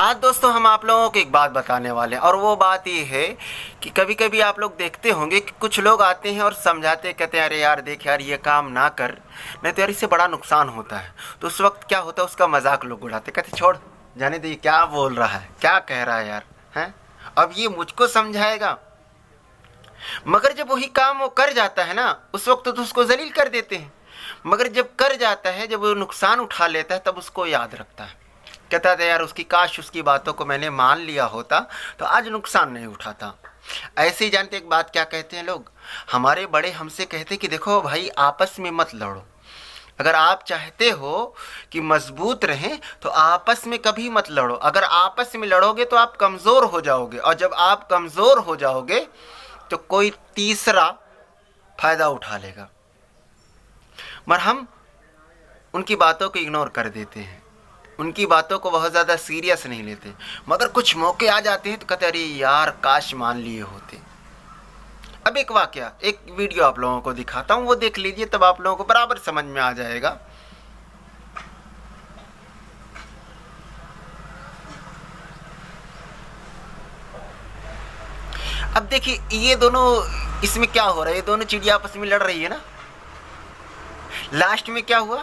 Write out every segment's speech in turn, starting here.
آج دوستوں ہم آپ لوگوں کو ایک بات بتانے والے ہیں، اور وہ بات یہ ہے کہ کبھی کبھی آپ لوگ دیکھتے ہوں گے کہ کچھ لوگ آتے ہیں اور سمجھاتے ہیں، کہتے ہیں ارے یار دیکھ یار یہ کام نہ کر، نہیں تو یار اس سے بڑا نقصان ہوتا ہے۔ تو اس وقت کیا ہوتا ہے، اس کا مذاق لوگ اڑاتے، کہتے چھوڑ جانے دے، یہ کیا بول رہا ہے، کیا کہہ رہا ہے یار، ہیں اب یہ مجھ کو سمجھائے گا۔ مگر جب وہی کام وہ کر جاتا ہے نا، اس وقت تو اس کو ذلیل کر دیتے ہیں، مگر جب کر جاتا ہے، جب وہ نقصان اٹھا لیتا ہے، تب اس کو یاد رکھتا ہے، کہتا تھا یار اس کی کاش اس کی باتوں کو میں نے مان لیا ہوتا تو آج نقصان نہیں اٹھاتا۔ ایسے ہی جانتے ایک بات کیا کہتے ہیں لوگ، ہمارے بڑے ہم سے کہتے کہ دیکھو بھائی آپس میں مت لڑو، اگر آپ چاہتے ہو کہ مضبوط رہیں تو آپس میں کبھی مت لڑو، اگر آپس میں لڑو گے تو آپ کمزور ہو جاؤ گے، اور جب آپ کمزور ہو جاؤ گے تو کوئی تیسرا فائدہ اٹھا لے گا۔ مگر ہم ان کی باتوں کو اگنور کر دیتے ہیں، ان کی باتوں کو بہت زیادہ سیریس نہیں لیتے، مگر کچھ موقع آ جاتے ہیں تو کہتے ارے یار کاش مان لیے ہوتے۔ اب ایک واقعہ، ایک ویڈیو آپ لوگوں کو دکھاتا ہوں، وہ دیکھ لیجئے، تب آپ لوگوں کو برابر سمجھ میں آ جائے گا۔ اب دیکھیے یہ دونوں، اس میں کیا ہو رہا ہے، یہ دونوں چڑیا آپس میں لڑ رہی ہے نا، لاسٹ میں کیا ہوا،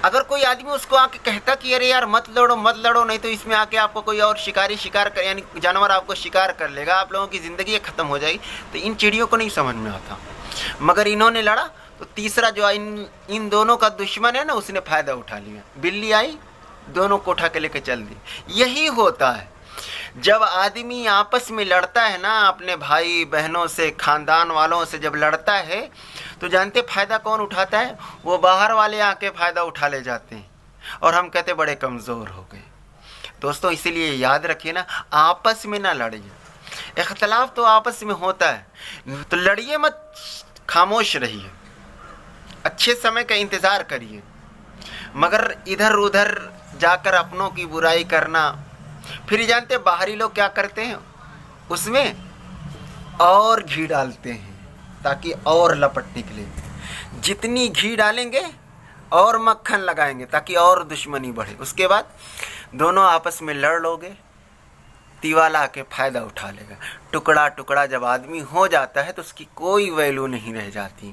اگر کوئی آدمی اس کو آ کے کہتا کہ ارے یار مت لڑو مت لڑو، نہیں تو اس میں آ کے آپ کو کوئی اور شکار کر، یعنی جانور آپ کو شکار کر لے گا، آپ لوگوں کی زندگی ختم ہو جائے گی، تو ان چڑیوں کو نہیں سمجھ میں آتا، مگر انہوں نے لڑا تو تیسرا جو ان دونوں کا دشمن ہے نا، اس نے فائدہ اٹھا لیا، بلی آئی دونوں کو اٹھا کے لے کے چل دی۔ یہی ہوتا ہے جب آدمی آپس میں لڑتا ہے نا، اپنے بھائی بہنوں سے، خاندان والوں سے جب لڑتا ہے تو جانتے فائدہ کون اٹھاتا ہے، وہ باہر والے آ کے فائدہ اٹھا لے جاتے ہیں، اور ہم کہتے بڑے کمزور ہو گئے۔ دوستوں اسی لیے یاد رکھیے نا، آپس میں نہ لڑیے، اختلاف تو آپس میں ہوتا ہے، تو لڑیے مت، خاموش رہیے، اچھے سمے کا انتظار کریے، مگر ادھر ادھر جا کر اپنوں کی برائی کرنا، پھر جانتے باہری لوگ کیا کرتے ہیں، اس میں اور گھی ڈالتے ہیں تاکہ اور لپٹ نکلے، جتنی گھی ڈالیں گے اور مکھن لگائیں گے تاکہ اور دشمنی بڑھے، اس کے بعد دونوں آپس میں لڑ لو گے، تیوالا کے فائدہ اٹھا لے گا، ٹکڑا ٹکڑا جب آدمی ہو جاتا ہے تو اس کی کوئی ویلو نہیں رہ جاتی۔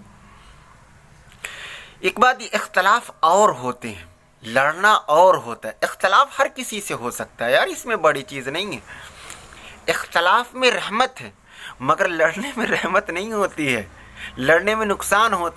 ایک بات، یہ اختلاف اور ہوتے ہیں، لڑنا اور ہوتا ہے، اختلاف ہر کسی سے ہو سکتا ہے یار، اس میں بڑی چیز نہیں ہے، اختلاف میں رحمت ہے، مگر لڑنے میں رحمت نہیں ہوتی ہے، لڑنے میں نقصان ہوتا ہے۔